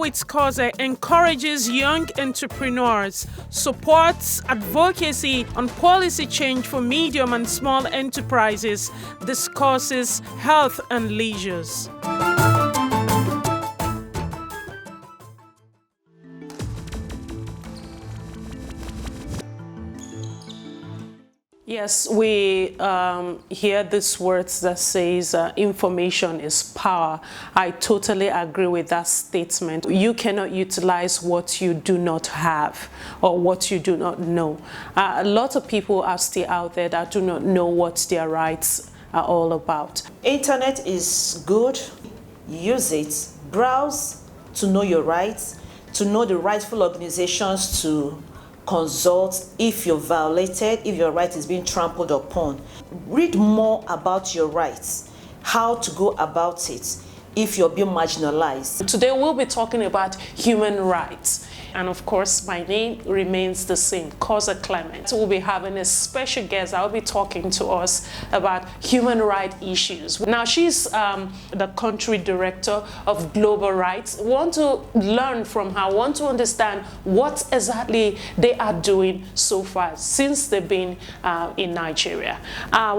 with Khoze encourages young entrepreneurs, supports advocacy on policy change for medium and small enterprises, discusses health and leisures. Yes, we hear these words that says information is power. I totally agree with that statement. You cannot utilize what you do not have or what you do not know. A lot of people are still out there that do not know what their rights are all about. Internet is good. Use it. Browse to know your rights, to know the rightful organizations to consult if you're violated, if your right is being trampled upon. Read more about your rights, how to go about it if you're being marginalized. Today we'll be talking about human rights. And of course, my name remains the same, Khoze Clement. We'll be having a special guest. I'll be talking to us about human rights issues. Now, she's the country director of Global Rights. We want to learn from her, want to understand what exactly they are doing so far since they've been in Nigeria.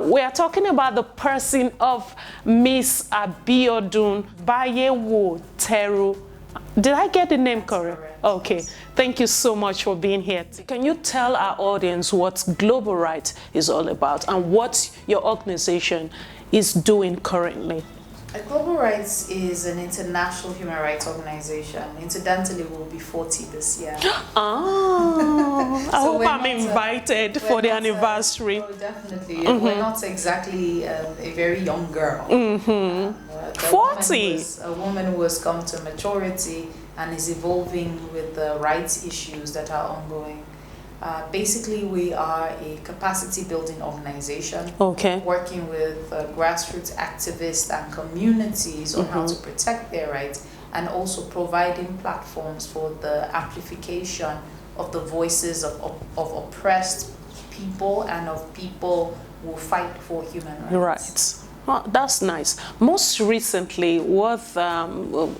We are talking about the person of Miss Abiodun Bayewo Teru. Did I get the name correct? Okay. Thank you so much for being here. Can you tell our audience what Global Rights is all about and what your organization is doing currently? Global Rights is an international human rights organization. Incidentally, we'll be 40 this year. Oh, I hope I'm invited for the anniversary. Oh, definitely. We're not exactly a very young girl. 40? A woman who has come to maturity and is evolving with the rights issues that are ongoing. Basically, we are a capacity building organization working with grassroots activists and communities on how to protect their rights, and also providing platforms for the amplification of the voices of oppressed people and of people who fight for human rights. Right. Well, that's nice. Most recently, what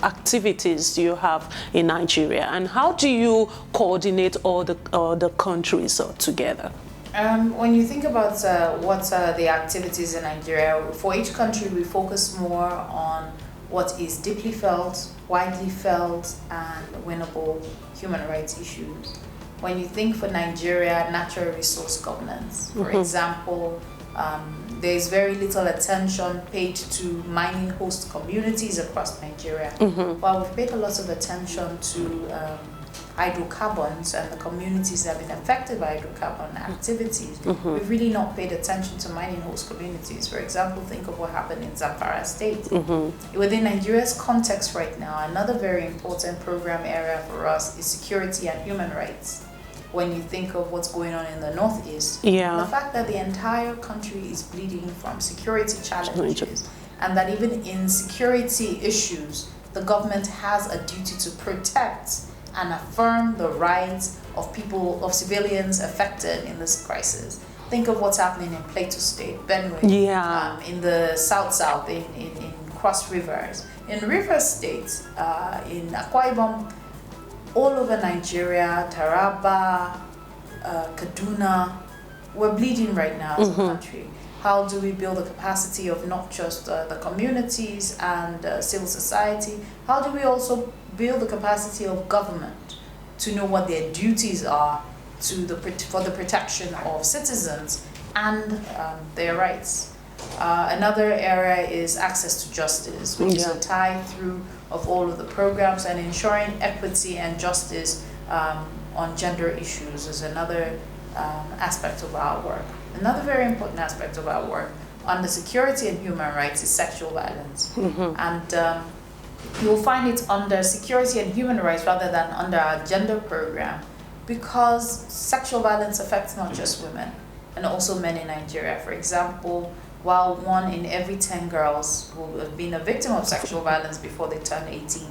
activities do you have in Nigeria, and how do you coordinate all the countries together? When you think about what are the activities in Nigeria, for each country we focus more on what is deeply felt, widely felt, and winnable human rights issues. When you think for Nigeria, natural resource governance, for example, there is very little attention paid to mining host communities across Nigeria. While we've paid a lot of attention to hydrocarbons and the communities that have been affected by hydrocarbon activities, we've really not paid attention to mining host communities. For example, think of what happened in Zamfara State. Within Nigeria's context right now, another very important program area for us is security and human rights. When you think of what's going on in the Northeast, the fact that the entire country is bleeding from security challenges, and that even in security issues, the government has a duty to protect and affirm the rights of people, of civilians affected in this crisis. Think of what's happening in Plateau State, Benue, in the South, in Cross Rivers, in River State, in Akwa Ibom, all over Nigeria, Taraba, Kaduna, we're bleeding right now as a country. How do we build the capacity of not just the communities and civil society? How do we also build the capacity of government to know what their duties are for the protection of citizens and their rights? Another area is access to justice, which is a tie-through of all of the programs, and ensuring equity and justice on gender issues is another aspect of our work. Another very important aspect of our work under security and human rights is sexual violence. And you'll find it under security and human rights rather than under our gender program, because sexual violence affects not just women and also men in Nigeria. For example, while 1 in every 10 girls who have been a victim of sexual violence before they turn 18,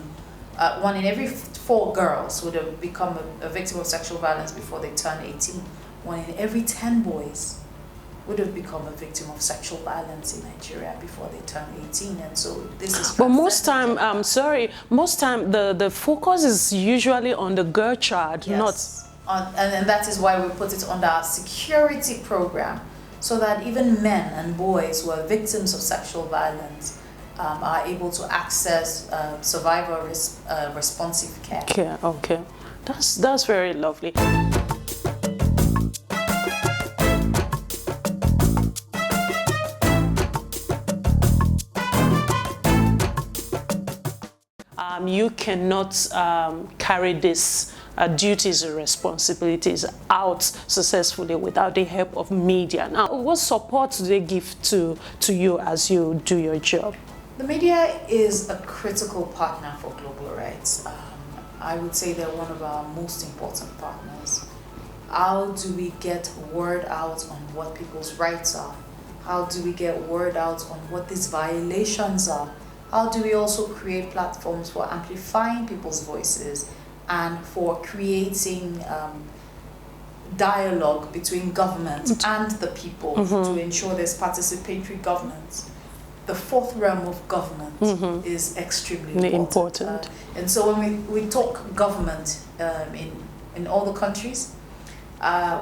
1 in every 4 girls would have become a victim of sexual violence before they turn 18. 1 in every 10 boys would have become a victim of sexual violence in Nigeria before they turn 18, and so this is. But most time, most time the focus is usually on the girl child, yes. And that is why we put it under our security program, so that even men and boys who are victims of sexual violence are able to access survivor responsive care. Okay, okay, that's very lovely. You cannot carry these duties and responsibilities out successfully without the help of media. Now, what support do they give to you as you do your job? The media is a critical partner for global rights. I would say they're one of our most important partners. How do we get word out on what people's rights are? How do we get word out on what these violations are? How do we also create platforms for amplifying people's voices and for creating dialogue between government and the people to ensure there's participatory governance? The fourth realm of government is extremely important. And so when we talk government in all the countries,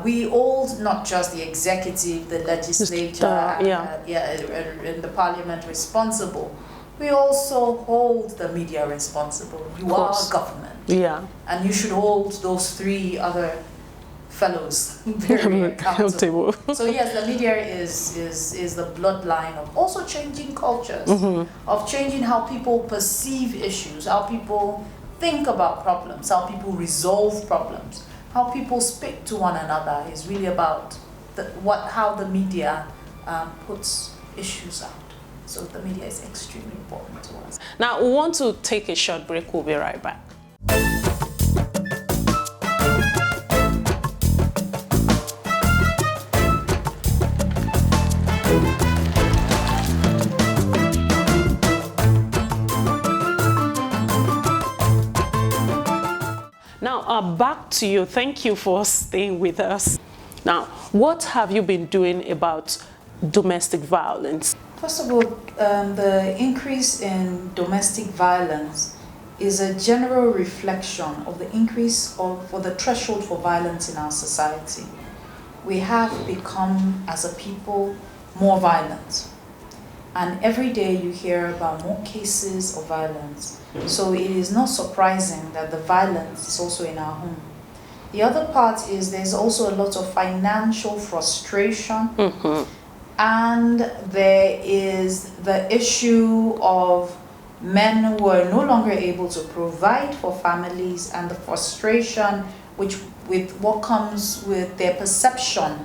we hold not just the executive, the legislature, and the parliament responsible. We also hold the media responsible. You are government. Yeah. And you should hold those three other fellows very accountable. So yes, the media is the bloodline of also changing cultures, of changing how people perceive issues, how people think about problems, how people resolve problems, how people speak to one another is really about how the media puts issues out. So the media is extremely important to us. Now we want to take a short break. We'll be right back. Now, back to you. Thank you for staying with us. Now, what have you been doing about domestic violence? First of all, the increase in domestic violence is a general reflection of the increase for the threshold for violence in our society. We have become, as a people, more violent. And every day you hear about more cases of violence. So it is not surprising that the violence is also in our home. The other part is there's also a lot of financial frustration. And there is the issue of men who are no longer able to provide for families, and the frustration with what comes with their perception,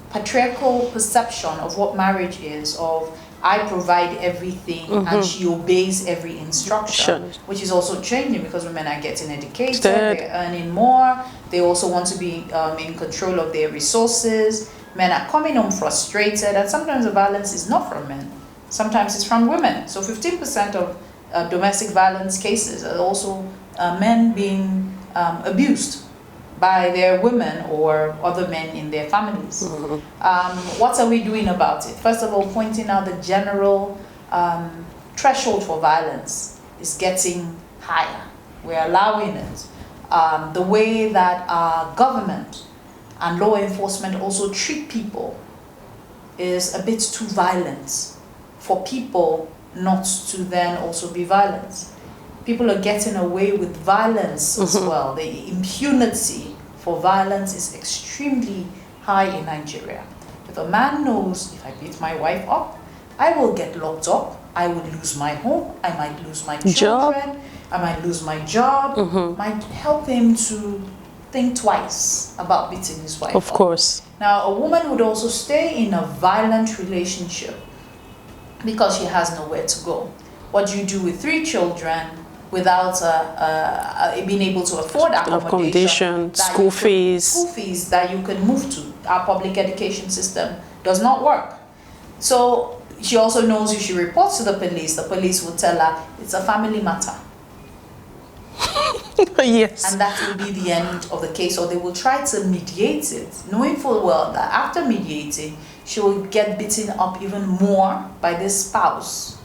patriarchal perception of what marriage is, of I provide everything and she obeys every instruction, which is also changing because women are getting educated, they're earning more, they also want to be in control of their resources. Men are coming home frustrated, and sometimes the violence is not from men. Sometimes it's from women. So 15% of domestic violence cases are also men being abused by their women or other men in their families. What are we doing about it? First of all, pointing out the general threshold for violence is getting higher. We're allowing it. The way that our government and law enforcement also treat people is a bit too violent for people not to then also be violent. People are getting away with violence as well. The impunity for violence is extremely high in Nigeria. If a man knows, if I beat my wife up, I will get locked up, I will lose my home, I might lose my children, I might lose my job, might help him to think twice about beating his wife. Of course. Now, a woman would also stay in a violent relationship because she has nowhere to go. What do you do with 3 children without being able to afford accommodation, school fees that you can move to? Our public education system does not work. So she also knows if she reports to the police will tell her it's a family matter. Yes. And that will be the end of the case, or they will try to mediate it, knowing full well that after mediating, she will get beaten up even more by this spouse.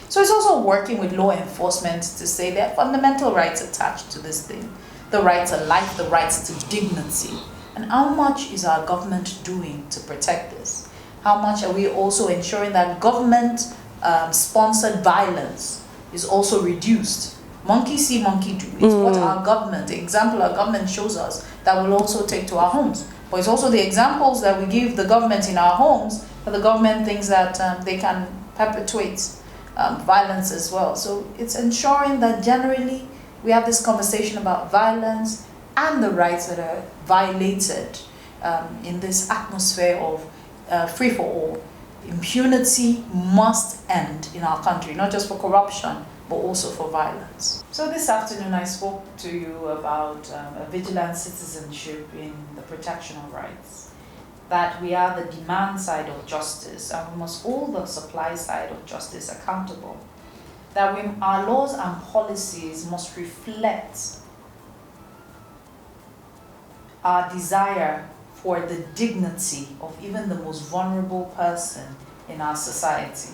So it's also working with law enforcement to say there are fundamental rights attached to this thing. The right to life, the right to dignity. And how much is our government doing to protect this? How much are we also ensuring that government sponsored violence is also reduced? Monkey see, monkey do. It's what our government, the example our government shows us, that we'll also take to our homes. But it's also the examples that we give the government in our homes that the government thinks that they can perpetuate violence as well. So it's ensuring that generally we have this conversation about violence and the rights that are violated in this atmosphere of free-for-all. Impunity must end in our country, not just for corruption, but also for violence. So this afternoon I spoke to you about a vigilant citizenship in the protection of rights. That we are the demand side of justice and we must hold the supply side of justice accountable. That our laws and policies must reflect our desire for the dignity of even the most vulnerable person in our society.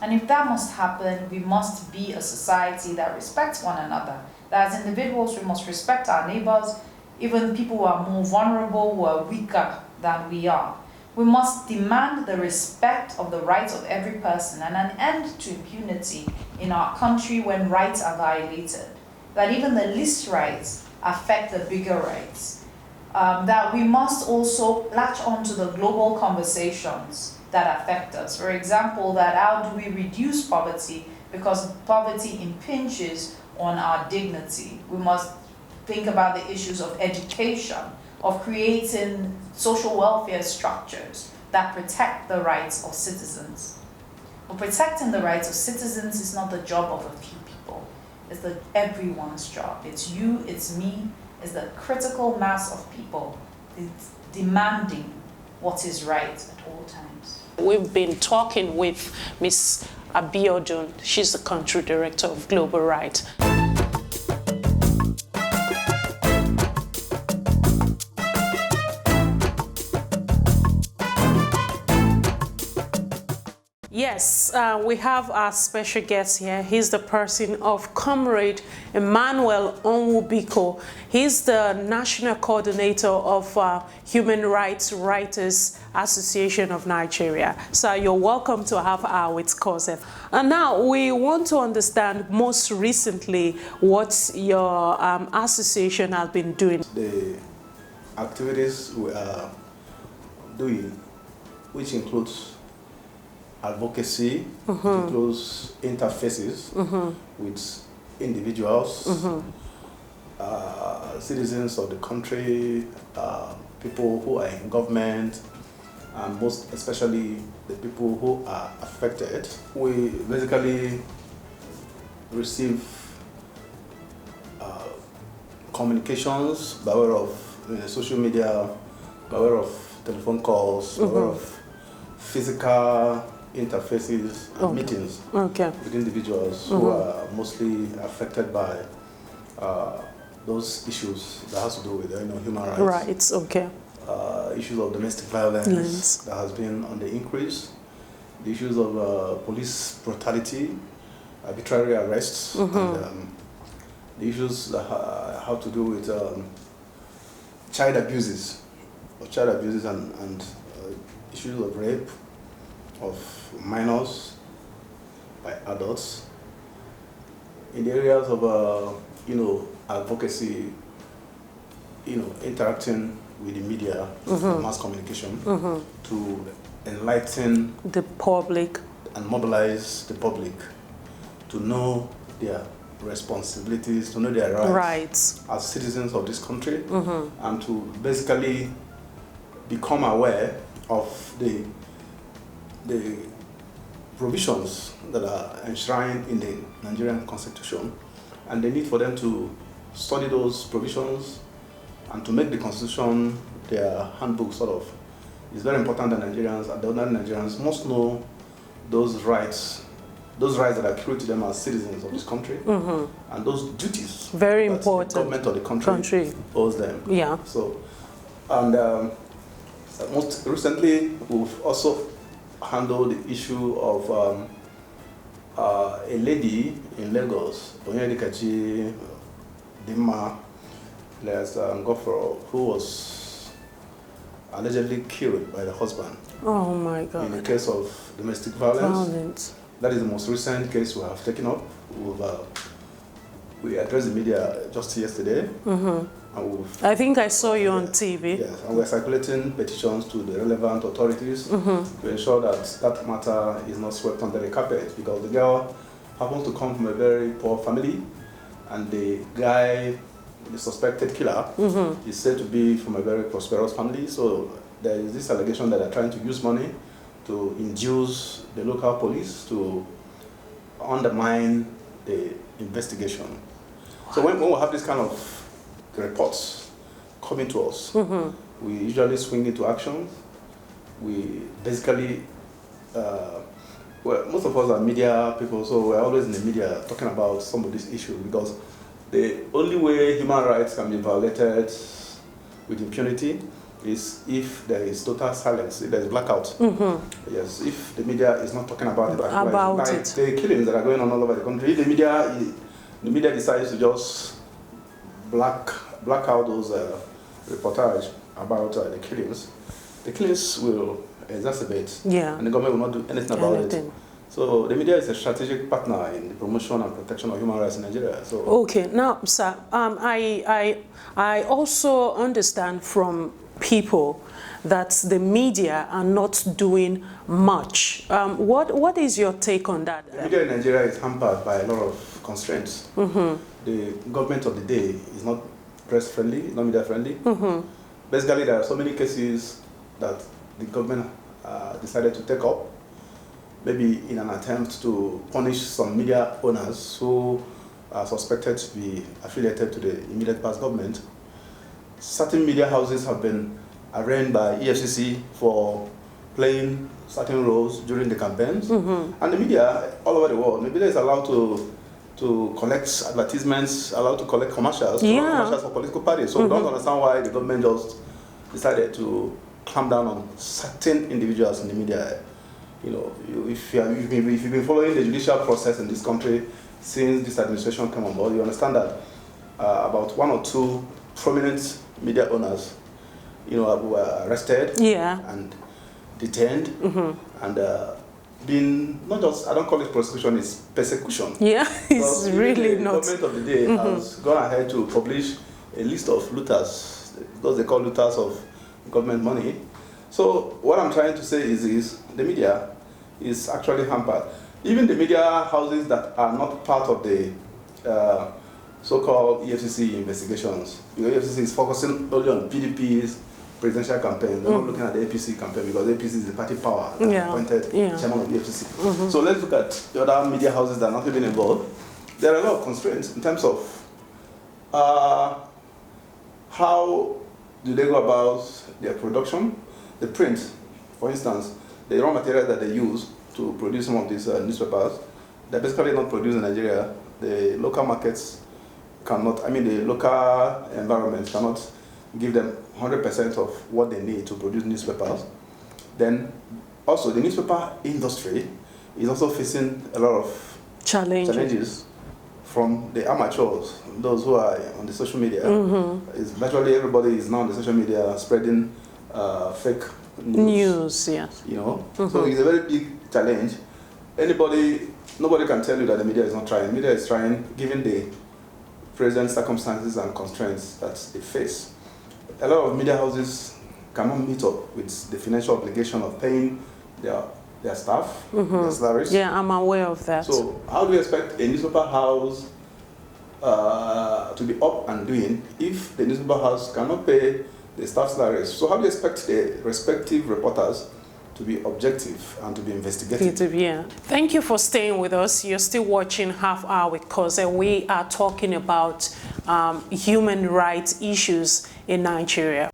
And if that must happen, we must be a society that respects one another. That as individuals, we must respect our neighbors, even people who are more vulnerable, who are weaker than we are. We must demand the respect of the rights of every person and an end to impunity in our country when rights are violated. That even the least rights affect the bigger rights. That we must also latch on to the global conversations that affect us. For example, that how do we reduce poverty, because poverty impinges on our dignity. We must think about the issues of education, of creating social welfare structures that protect the rights of citizens. But protecting the rights of citizens is not the job of a few people. It's everyone's job. It's you, it's me, it's the critical mass of people. It's demanding what is right at all times. We've been talking with Ms. Abiodun. She's the country director of Global Right. Yes, we have our special guest here. He's the person of Comrade Emmanuel Onwubiko. He's the National Coordinator of Human Rights Writers Association of Nigeria. So you're welcome to have our with Khoze. And now we want to understand most recently what your association has been doing. The activities we are doing, which includes advocacy, which includes interfaces with individuals, citizens of the country, people who are in government, and most especially the people who are affected. We basically receive communications by way of social media, by way of telephone calls, by way of physical interfaces and meetings with individuals who are mostly affected by those issues that has to do with human rights. Rights, Issues of domestic violence that has been on the increase, the issues of police brutality, arbitrary arrests, and the issues that have to do with child abuses and issues of rape of minors by adults. In the areas of advocacy, interacting with the media, mass communication, to enlighten the public and mobilize the public to know their responsibilities, to know their rights as citizens of this country, and to basically become aware of the provisions that are enshrined in the Nigerian Constitution, and the need for them to study those provisions and to make the Constitution their handbook sort of. It's very important that Nigerians, the ordinary Nigerians, must know those rights those rights that accrue to them as citizens of this country, and those duties Very that important. the government of the country owes them. Yeah. So, and most recently, we've also handled the issue of a lady in Lagos, Onyedikachi Dima Ngoforo, who was allegedly killed by the husband. Oh my God. In a case of domestic violence. That is the most recent case we have taken up. We addressed the media just yesterday. And I think I saw you on TV. Yes, and we're circulating petitions to the relevant authorities to ensure that that matter is not swept under the carpet, because the girl happens to come from a very poor family, and the guy, the suspected killer, is said to be from a very prosperous family. So there is this allegation that they're trying to use money to induce the local police to undermine the investigation. So when we have this kind of reports coming to us, we usually swing into action. We basically, well, most of us are media people, so we're always in the media talking about some of these issues, because the only way human rights can be violated with impunity is if there is total silence, if there is blackout. Yes, if the media is not talking about it. Like the killings that are going on all over the country, if the media decides to just black out those reportage about the killings will exacerbate, and the government will not do anything about it. So the media is a strategic partner in the promotion and protection of human rights in Nigeria. So okay, now, sir, I also understand from people that the media are not doing much. What is your take on that? The media in Nigeria is hampered by a lot of constraints. The government of the day is not press friendly, it's not media friendly. Basically, there are so many cases that the government decided to take up, maybe in an attempt to punish some media owners who are suspected to be affiliated to the immediate past government. Certain media houses have been arraigned by EFCC for playing certain roles during the campaigns. And the media all over the world, the media is allowed to collect advertisements, allowed to collect commercials, commercials for political parties. So we don't understand why the government just decided to clamp down on certain individuals in the media. You know, if you've been following the judicial process in this country since this administration came on board, you understand that about one or two prominent media owners, were arrested and detained and been not just, I don't call it prosecution, it's persecution. Yeah, it's really not. The government of the day has gone ahead to publish a list of looters, those they call looters of government money. So what I'm trying to say is the media is actually hampered. Even the media houses that are not part of the so-called EFCC investigations, EFCC is focusing only on PDP's presidential campaign. They're not looking at the APC campaign, because APC is the party power that appointed chairman of the EFCC. So let's look at the other media houses that are not even involved. There are a lot of constraints in terms of how do they go about their production. The print, for instance, the raw material that they use to produce some of these newspapers, they're basically not produced in Nigeria. The local markets cannot, the local environment cannot give them 100% of what they need to produce newspapers. Then also the newspaper industry is also facing a lot of challenges from the amateurs, those who are on the social media. It's virtually everybody is now on the social media spreading fake news. Yes. So it's a very big challenge. Nobody can tell you that the media is not trying. The media is trying, given the present circumstances and constraints that they face. A lot of media houses cannot meet up with the financial obligation of paying their staff, their salaries. Yeah, I'm aware of that. So how do you expect a newspaper house to be up and doing if the newspaper house cannot pay the staff salaries? So how do you expect the respective reporters to be objective and to be investigative? Yeah. Thank you for staying with us. You're still watching Half Hour with Khoze. We are talking about human rights issues in Nigeria.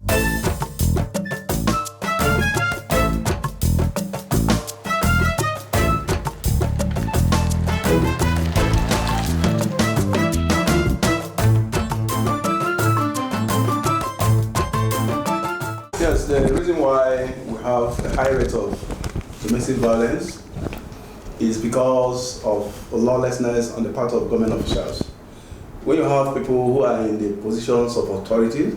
Yes, the reason why we have a high rate of domestic violence is because of lawlessness on the part of government officials. When you have people who are in the positions of authority,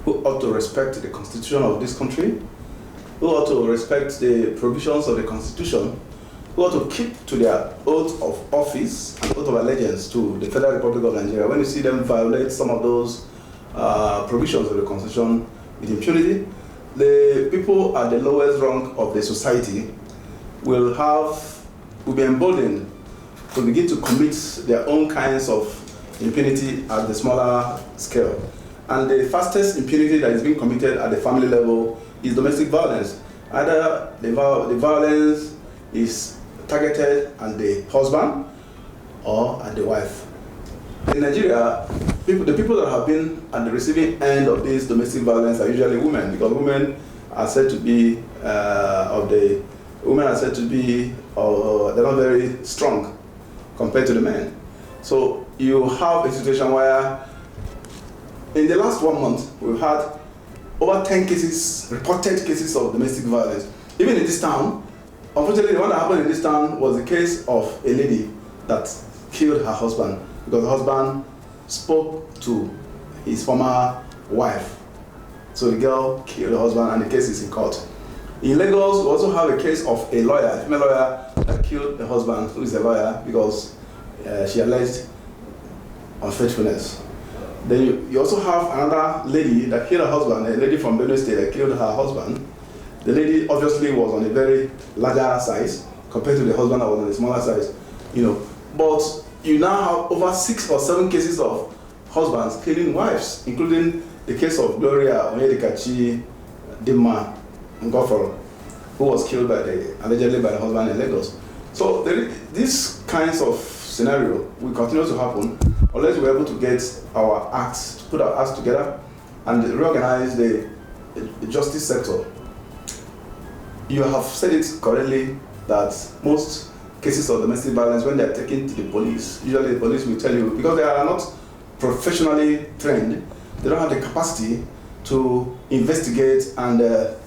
who ought to respect the constitution of this country, who ought to respect the provisions of the constitution, who ought to keep to their oath of office and oath of allegiance to the Federal Republic of Nigeria, when you see them violate some of those provisions of the constitution with impunity, the people at the lowest rung of the society will be emboldened to begin to commit their own kinds of impunity at the smaller scale. And the fastest impunity that is being committed at the family level is domestic violence. Either the violence is targeted at the husband or at the wife. In Nigeria, the people that have been at the receiving end of this domestic violence are usually women, because women are said to be they're not very strong compared to the men. So you have a situation where in the last 1 month we've had over 10 reported cases of domestic violence. Even in this town, unfortunately, the one that happened in this town was the case of a lady that killed her husband because the husband spoke to his former wife. So the girl killed the husband and the case is in court. In Lagos, we also have a case of a lawyer, a female lawyer that killed the husband, who is a lawyer, because she alleged unfaithfulness. Then you also have another lady that killed her husband, a lady from Benue State that killed her husband. The lady obviously was on a very larger size compared to the husband that was on a smaller size, But you now have over 6 or 7 cases of husbands killing wives, including the case of Gloria Onyedikachi Dimma Ngoforo, who was killed allegedly by the husband in Lagos. So these kinds of scenario will continue to happen unless we're able to get put our acts together and reorganize the justice sector. You have said it correctly that most cases of domestic violence, when they're taken to the police, usually the police will tell you, because they are not professionally trained, they don't have the capacity to investigate and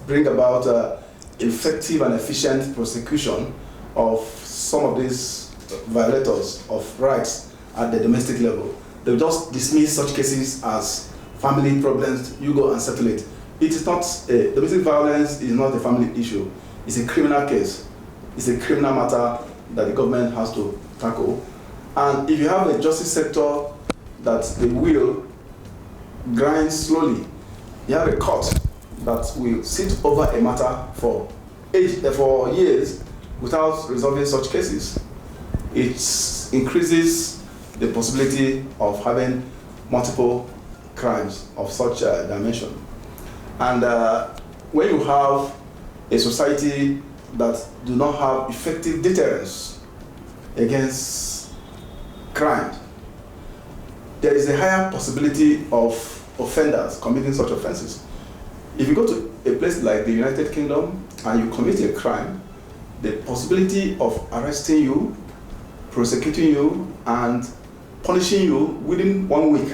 bring about effective and efficient prosecution of some of these violators of rights at the domestic level. They just dismiss such cases as family problems. You go and settle it. It is not domestic violence is not a family issue. It's a criminal case. It's a criminal matter that the government has to tackle. And if you have a justice sector that the wheel grinds slowly, you have a court that will sit over a matter for years without resolving such cases. It increases the possibility of having multiple crimes of such dimension. And when you have a society that do not have effective deterrence against crime, there is a higher possibility of offenders committing such offenses. If you go to a place like the United Kingdom and you commit a crime, the possibility of arresting you, prosecuting you, and punishing you within 1 week.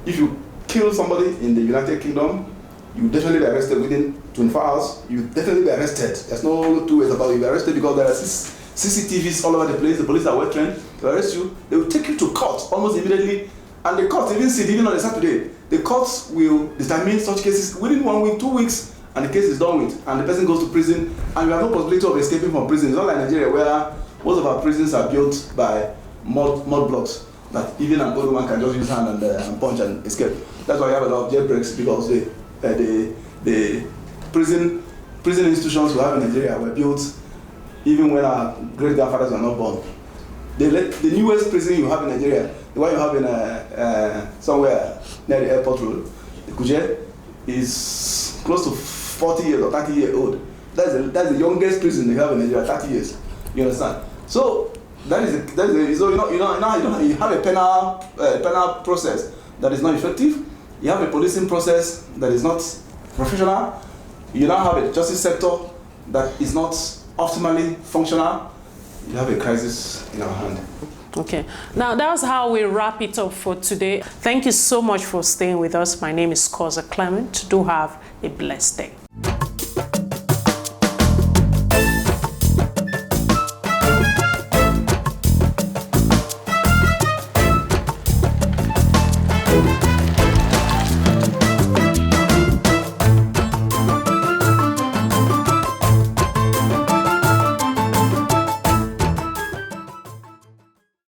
If you kill somebody in the United Kingdom, you definitely be arrested within 24 hours. You definitely be arrested. There's no two ways about it. You'll be arrested because there are CCTVs all over the place. The police are well trained. They'll arrest you. They will take you to court almost immediately. And the court, even on a Saturday, the courts will determine such cases within 1 week, 2 weeks, and the case is done with, and the person goes to prison, and you have no possibility of escaping from prison. It's not like Nigeria, where most of our prisons are built by mud blocks that even an old man can just use hand and punch and escape. That's why you have a lot of jailbreaks, because the prison institutions we have in Nigeria were built even when our great grandfathers were not born. The newest prison you have in Nigeria, the one you have in somewhere near the airport road, the Khoze, is close to 40 years or 30 years old. That's the youngest prison they have in Nigeria, 30 years. You understand? So you have a penal process that is not effective. You have a policing process that is not professional. You now have a justice sector that is not optimally functional. You have a crisis in our hand. Okay, now that's how we wrap it up for today. Thank you so much for staying with us. My name is Khoze Clement. Do have a blessed day.